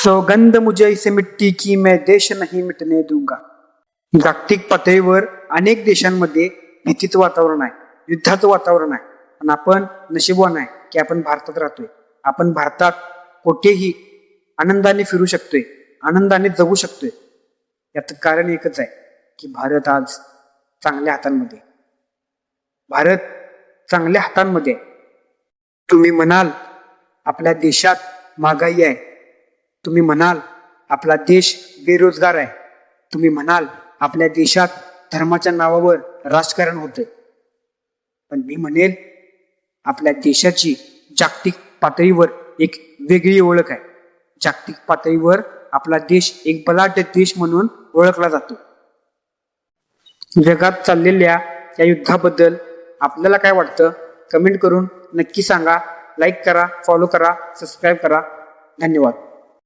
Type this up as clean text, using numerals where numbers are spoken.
सौगंध मुझे इसे मिट्टी की, मैं देश नहीं मिटने दूंगा. जागतिक पातळीवर अनेक देशांमध्ये भीतीचं वातावरण आहे, युद्धाचं वातावरण आहे. आणि आपण नशीबवान आहे की आपण भारतात राहतोय. आपण भारतात कुठेही आनंदाने फिरू शकतोय, आनंदाने जगू शकतोय. याचं कारण एकच आहे की भारत आज चांगल्या हातांमध्ये, भारत चांगल्या हातांमध्ये. तुम्ही म्हणाल आपल्या देशात महागाई आहे, तुम्ही म्हणाल आपला देश बेरोजगार आहे, तुम्ही म्हणाल आपल्या देशात धर्माच्या नावावर राजकारण होते. पण मी म्हणेल आपल्या देशाची जागतिक पातळीवर एक वेगळी ओळख आहे. जागतिक पातळीवर आपला देश एक बलाढ्य देश म्हणून ओळखला जातो. जगात चाललेल्या या युद्धाबद्दल आपल्याला काय वाटतं कमेंट करून नक्की सांगा. लाईक करा, फॉलो करा, सबस्क्राईब करा. धन्यवाद.